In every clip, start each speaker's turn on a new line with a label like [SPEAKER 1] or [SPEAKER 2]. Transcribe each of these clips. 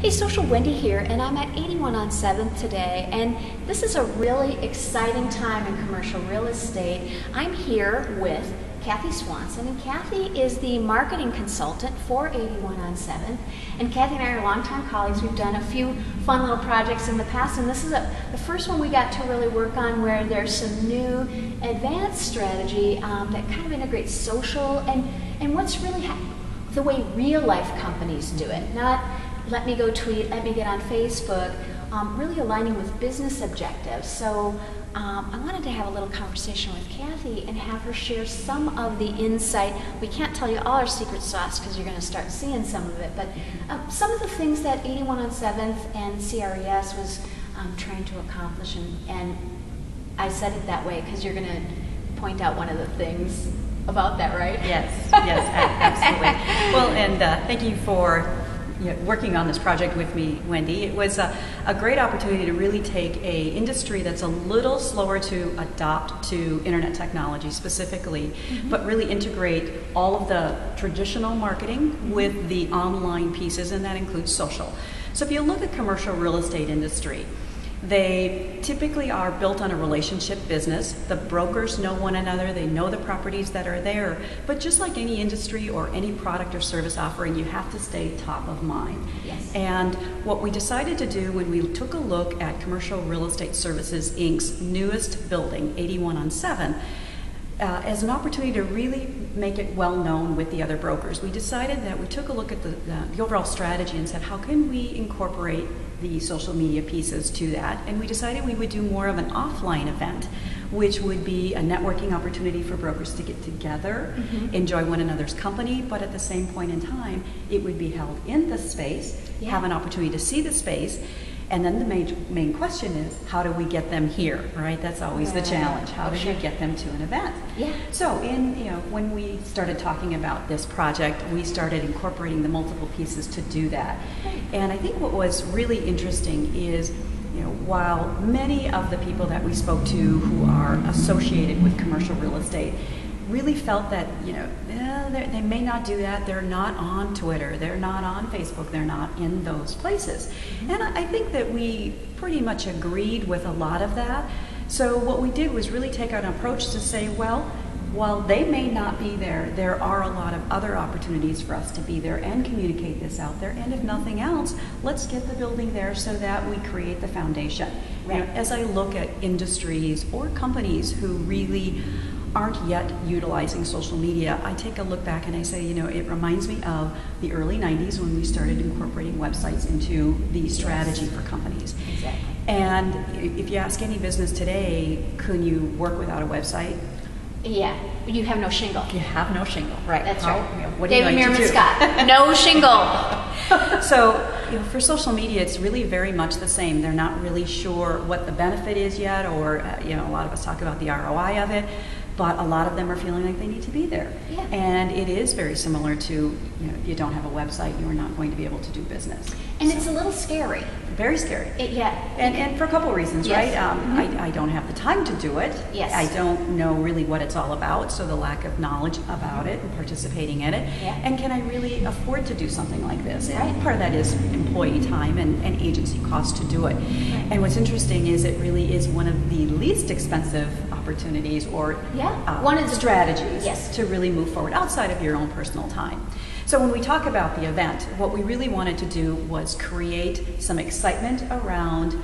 [SPEAKER 1] Hey, Social Wendy here, and I'm at 81 on 7th today, and this is a really exciting time in commercial real estate. I'm here with Kathy Swanson, and Kathy is the marketing consultant for 81 on 7th. And Kathy and I are longtime colleagues. We've done a few fun little projects in the past, and this is the first one we got to really work on where there's some new advanced strategy that kind of integrates social and what's really the way real life companies do it. Not let me go tweet, let me get on Facebook, really aligning with business objectives. So I wanted to have a little conversation with Kathy and have her share some of the insight. We can't tell you all our secret sauce because you're going to start seeing some of it, but some of the things that 81 on 7th and CRES was trying to accomplish. And I said it that way because you're going to point out one of the things about that, right?
[SPEAKER 2] Yes, yes, absolutely. Well, and thank you for working on this project with me, Wendy. It was a great opportunity to really take a industry that's a little slower to adopt to internet technology specifically, but really integrate all of the traditional marketing with the online pieces, and that includes social. So if you look at commercial real estate industry, they typically are built on a relationship business. The brokers know one another, they know the properties that are there, but just like any industry or any product or service offering, you have to stay top of mind.
[SPEAKER 1] Yes.
[SPEAKER 2] And what we decided to do when we took a look at Commercial Real Estate Services, Inc.'s newest building, 81 on 7, as an opportunity to really make it well known with the other brokers, we decided that we took a look at the overall strategy and said, how can we incorporate the social media pieces to that? And we decided we would do more of an offline event, which would be a networking opportunity for brokers to get together, enjoy one another's company, but at the same point in time, it would be held in the space, have an opportunity to see the space. And then the main question is, how do we get them here, right? That's always the challenge. How do you get them to an event?
[SPEAKER 1] Yeah.
[SPEAKER 2] So when we started talking about this project, we started incorporating the multiple pieces to do that. And I think what was really interesting is, while many of the people that we spoke to who are associated with commercial real estate really felt that, they may not do that. They're not on Twitter. They're not on Facebook. They're not in those places. And I think that we pretty much agreed with a lot of that. So what we did was really take an approach to say, well, while they may not be there, there are a lot of other opportunities for us to be there and communicate this out there. And if nothing else, let's get the building there so that we create the foundation.
[SPEAKER 1] Right.
[SPEAKER 2] As I look at industries or companies who really aren't yet utilizing social media, I take a look back and I say, it reminds me of the early 90s when we started incorporating websites into the strategy for companies.
[SPEAKER 1] Exactly.
[SPEAKER 2] And if you ask any business today, can you work without a website?
[SPEAKER 1] Yeah, you have no shingle.
[SPEAKER 2] You have no shingle, right?
[SPEAKER 1] That's right.
[SPEAKER 2] What do you
[SPEAKER 1] David
[SPEAKER 2] like
[SPEAKER 1] Meerman
[SPEAKER 2] to do?
[SPEAKER 1] Scott, no shingle.
[SPEAKER 2] So, for social media, it's really very much the same. They're not really sure what the benefit is yet, or a lot of us talk about the ROI of it, but a lot of them are feeling like they need to be there.
[SPEAKER 1] Yeah.
[SPEAKER 2] And it is very similar to, if you don't have a website, you are not going to be able to do business.
[SPEAKER 1] And it's a little scary.
[SPEAKER 2] Very scary. And for a couple of reasons,
[SPEAKER 1] yes.
[SPEAKER 2] right? I don't have the time to do it.
[SPEAKER 1] Yes.
[SPEAKER 2] I don't know really what it's all about, so the lack of knowledge about it and participating in it.
[SPEAKER 1] Yeah.
[SPEAKER 2] And can I really afford to do something like this?
[SPEAKER 1] Right.
[SPEAKER 2] And part of that is employee time and agency cost to do it.
[SPEAKER 1] Right.
[SPEAKER 2] And what's interesting is it really is one of the least expensive opportunities or
[SPEAKER 1] one of the
[SPEAKER 2] strategies
[SPEAKER 1] yes.
[SPEAKER 2] to really move forward outside of your own personal time. So when we talk about the event, what we really wanted to do was create some excitement around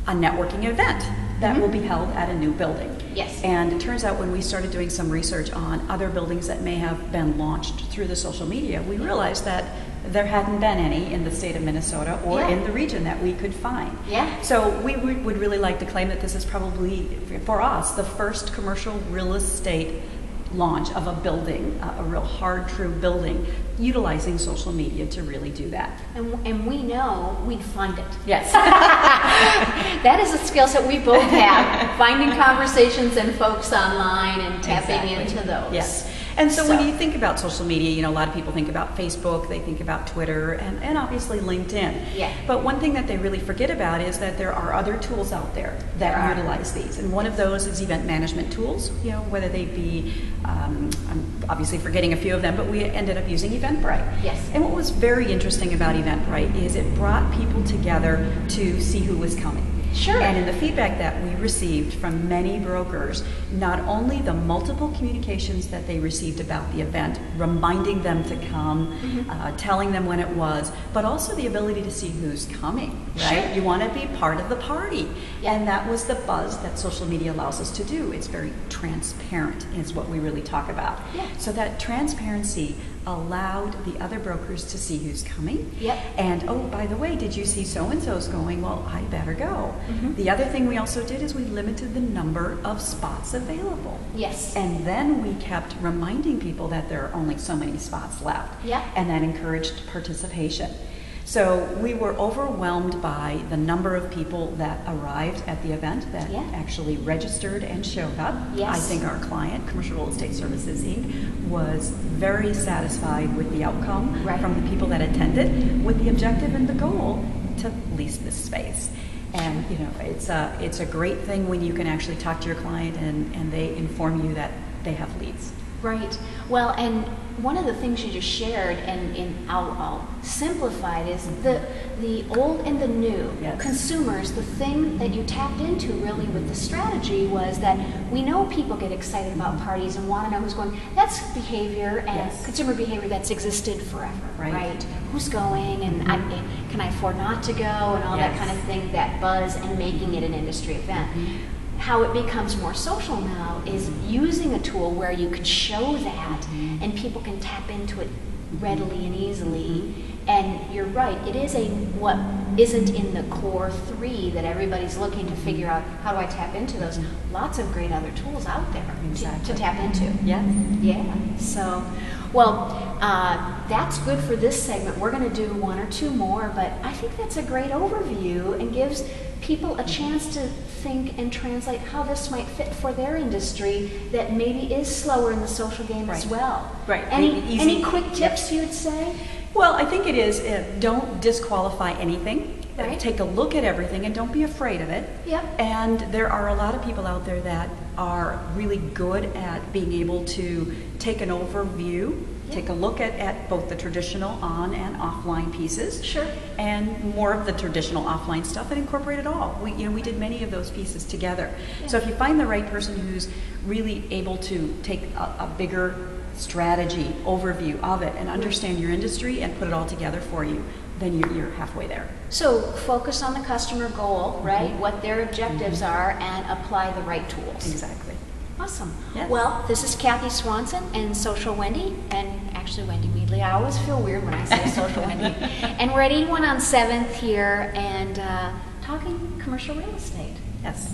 [SPEAKER 2] a networking event that will be held at a new building.
[SPEAKER 1] Yes.
[SPEAKER 2] And it turns out when we started doing some research on other buildings that may have been launched through the social media, we realized that there hadn't been any in the state of Minnesota or in the region that we could find.
[SPEAKER 1] Yeah.
[SPEAKER 2] So we would really like to claim that this is probably, for us, the first commercial real estate launch of a building, a real hard, true building, utilizing social media to really do that.
[SPEAKER 1] And we know we'd fund it.
[SPEAKER 2] Yes.
[SPEAKER 1] That is a skill set we both have, finding conversations and folks online and tapping into those.
[SPEAKER 2] Yes. And so when you think about social media, you know, a lot of people think about Facebook, they think about Twitter, and obviously LinkedIn.
[SPEAKER 1] Yeah.
[SPEAKER 2] But one thing that they really forget about is that there are other tools out there that utilize these. And one of those is event management tools, you know, whether they be, I'm obviously forgetting a few of them, but we ended up using Eventbrite.
[SPEAKER 1] Yes.
[SPEAKER 2] And what was very interesting about Eventbrite is it brought people together to see who was coming.
[SPEAKER 1] Sure.
[SPEAKER 2] And in the feedback that we received from many brokers, not only the multiple communications that they received about the event, reminding them to come, telling them when it was, but also the ability to see who's coming, right?
[SPEAKER 1] Sure.
[SPEAKER 2] You want to be part of the party. Yeah. And that was the buzz that social media allows us to do. It's very transparent is what we really talk about.
[SPEAKER 1] Yeah.
[SPEAKER 2] So that transparency allowed the other brokers to see who's coming.
[SPEAKER 1] Yep.
[SPEAKER 2] And, oh, by the way, did you see so-and-so's going? Well, I better go. The other thing we also did is we limited the number of spots available.
[SPEAKER 1] Yes.
[SPEAKER 2] And then we kept reminding people that there are only so many spots left.
[SPEAKER 1] Yep.
[SPEAKER 2] And that encouraged participation. So we were overwhelmed by the number of people that arrived at the event that actually registered and showed up.
[SPEAKER 1] Yes.
[SPEAKER 2] I think our client, Commercial Real Estate Services Inc., was very satisfied with the outcome from the people that attended, with the objective and the goal to lease this space. And you know, it's a great thing when you can actually talk to your client and they inform you that they have leads.
[SPEAKER 1] Right. Well, and one of the things you just shared, and I'll simplify it, is the old and the new consumers. The thing that you tapped into really with the strategy was that we know people get excited about parties and want to know who's going. That's behavior and consumer behavior that's existed forever, right? Who's going, and can I afford not to go, and all that kind of thing, that buzz, and making it an industry event. How it becomes more social now is using a tool where you can show that and people can tap into it readily and easily. And you're right, it is what isn't in the core 3 that everybody's looking to figure out, how do I tap into those? Lots of great other tools out there to tap into. Yeah. So, well, that's good for this segment. We're going to do 1 or 2 more, but I think that's a great overview and gives people a chance to think and translate how this might fit for their industry that maybe is slower in the social game as well. Any quick tips you would say?
[SPEAKER 2] Well, I think it is, don't disqualify anything. Take a look at everything and don't be afraid of it. And there are a lot of people out there that are really good at being able to take an overview, take a look at both the traditional on and offline pieces, and more of the traditional offline stuff, and incorporate it all. We did many of those pieces together. So if you find the right person who's really able to take a bigger strategy overview of it and understand your industry and put it all together for you, then you're halfway there.
[SPEAKER 1] So focus on the customer goal, right? What their objectives are, and apply the right tools.
[SPEAKER 2] Exactly.
[SPEAKER 1] Awesome. Well, this is Kathy Swanson and Social Wendy, and actually Wendy Weedley. I always feel weird when I say Social Wendy. And we're at 81 on 7th here and talking commercial real estate.
[SPEAKER 2] Yes.